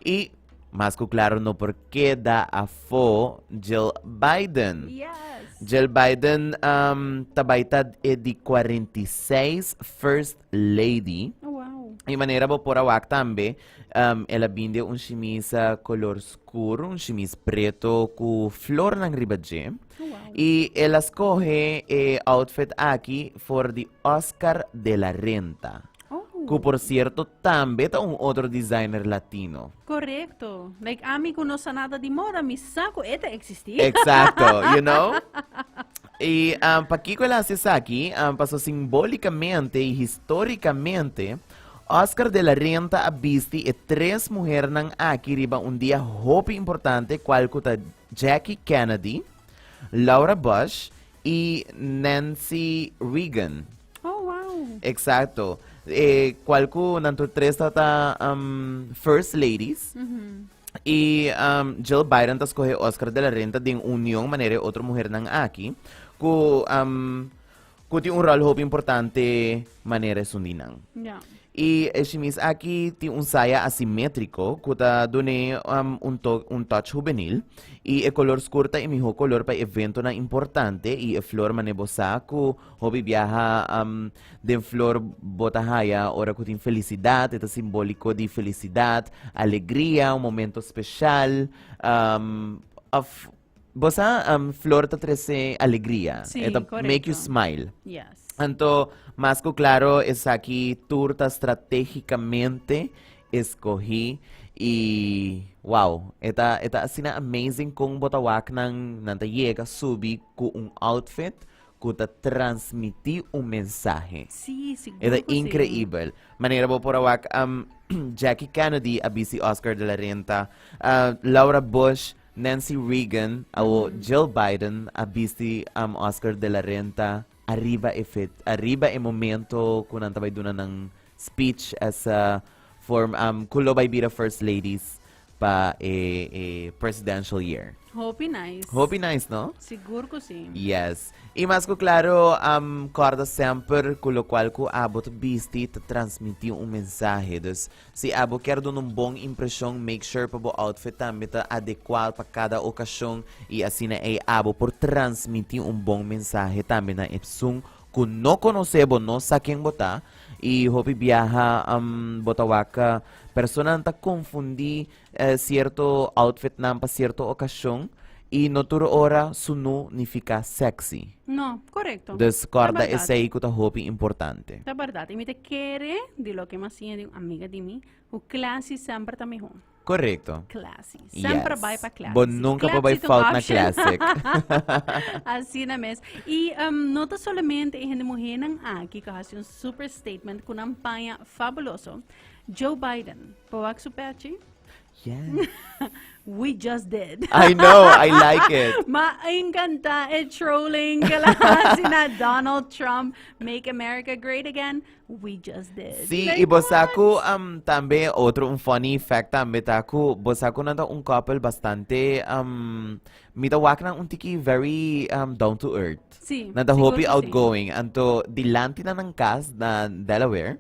Y más que claro, no por qué da a fo Jill Biden. Yes. Jill Biden tabaitad di 46 First Lady. Oh, wow. E maneira bo por awak tambe, ela binde un chimisa color escuro, un chimis preto com flor ng ribadje. Oh, wow. E ela escoge outfit aqui for the Oscar de la Renta. Que por cierto tambe ta un otro designer latino. Correcto. Like, ami ko no sa nada di moda, mi saco, esta existía. Exacto, you know? Y para Kiko Elasisaki, pasó simbólicamente y históricamente, Oscar de la Renta abisti e tres mujeres nang aki riba un día hopi importante cual kuta Jackie Kennedy, Laura Bush y Nancy Reagan. Oh, wow. Exacto. Cual ku nanto tres tata first ladies. Y Jill Biden tas coge Oscar de la Renta din unión manera otra mujer nang aki ku ti un rol hope importante manera sundinang. Yeah. Y shimis aquí ti un saya asimétrico kuta dune un touch juvenil y el color scurta y mijo color pa evento na importante y flor manebosa ku hobi viaja de flor botahaya ora ku tin felicidad ito simbólico de felicidad alegría un momento especial of bosa flor ta trece alegría Sí, ito correcto. make you smile. Yes. Anto, más que claro, es aquí turta estratégicamente escogí y wow, esta así na amazing kung botawak ng nantayega subi ku un outfit ku ta transmiti un mensaje. Sí, seguro Esta que sí. increíble. Manera po porawak Jackie Kennedy abisi Oscar de la Renta, Laura Bush, Nancy Reagan, o Jill Biden abisi Oscar de la Renta. Arriba e momento kung nantabay doon na ng speech as a form kulo by bira first ladies pa presidential year. Hope nice. Hope nice, no? Seguro que sí. Yes. E mas ko claro, corda sempre kulo qual ko abot bisti ta transmitir um mensaje. Dus, si abo quer dar um bom impressão, make sure pa bo outfit também ta adequado para cada ocasião e assim na abo por transmitir um bom mensaje também na epsung kung no conocebo no sa quem botar e hopi viaja botawaka persona ta confundi cierto outfit na pa cierto ocasión e no turo ora sunu significa sexy. No, correcto. Descorda La verdad. esse aí que tá hopi importante. La verdad, y me te quiere de lo que más sigue de una amiga de mí, o classy sempre está mejor. Correcto. Classy. Sempre Yes. vai para classy. Bo nunca pa vai Classy to falta na option. classic. Así na mes. Y nota solamente en mujer nang aquí que hace un super statement con una campaña fabuloso. Joe Biden, pawag superchi? Yes. We just did. I know, I like it. Maencanta trolling kala sina Donald Trump, make America great again. We just did. Sí, Like, y bosaku también otro un funny fact también taku bosaku nanda un couple bastante mitawak na un tiki very down to earth. Sí, Nanda siguro hopi que sí. outgoing. Anto dilanti na ng cast na Delaware.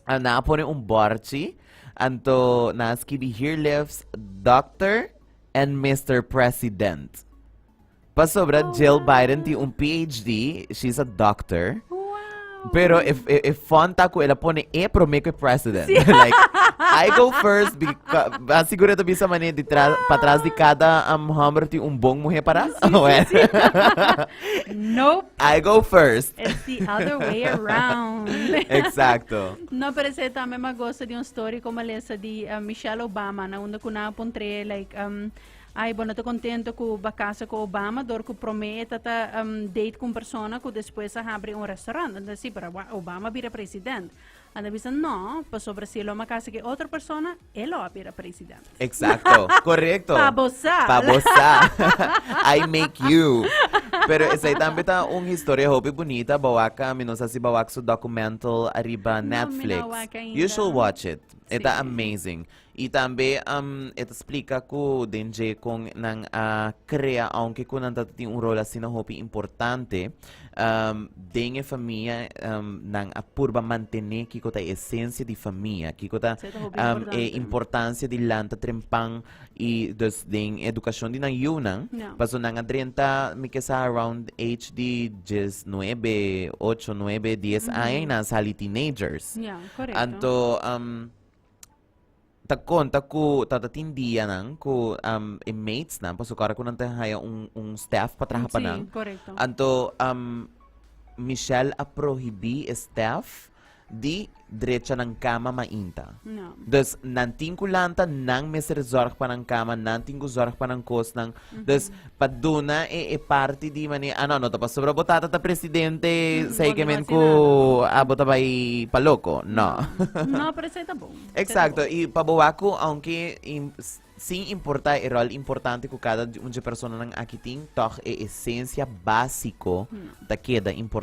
Napone un barchi. Anto naskibi here lives Dr. and Mr. President. Pasobra, Oh, Jill wow. Biden ti un PhD. She's a doctor. Wow. Pero if fonta ko ela pone pro make president. Like I go first because siguro to bisa mani patras di kada hammer ti un bong muhe para. Nope. I go first. It's the other way around. Exacto. No, pero ese también me gusta de una story como esa de Michelle Obama, na onde kuna pontre like ai bueno, tô contento com a casa com Obama, dor que promete ta date com persona que depois abre um restaurante. Então sim, para Obama vira presidente. Anda bisa no, pa sobre si lo casa que outra persona, ele vira presidente. Exacto. Correcto. Pabosar. Pabosar. I make you. Pero esa aí também tá uma história hope bonita. Bawaka, minosa si bawak su documental arriba No, Netflix. minawaka ainda. You should watch it. Ita Sí. amazing. E também, ito explica ko denje kung nang crea, aunque kung nandating un rol assim na hopi importante, dengue família nang apurba mantener kiko ta essência de família, kiko ta Isso é hopi importância de lanta trempang e dos ding educação de nang yunang, Yeah. paso nang adrenta mi kesa around age de 9, 8, 9, 10 ay na sali teenagers. Yeah, correcto. Anto, taku tatatindiya nang ku inmates na pasukara ko nang haya un staff patraha pa nang Sí, correcto. anto Michelle a prohibi staff di diretsa ng kama mainta. No. Dus nanting kulanta nang meserzorg pa ng kama, nanting guzorg pa ng kos ng dus paduna e party di man ano tapos sobra botata ta presidente sa ikemen ko abot bay paloko. No. No, pero isso tá bom. Exacto, e pabawaco, aunque sim importa o rol importante ko cada um de persona ng akiting, toch e essência básico da queda importante.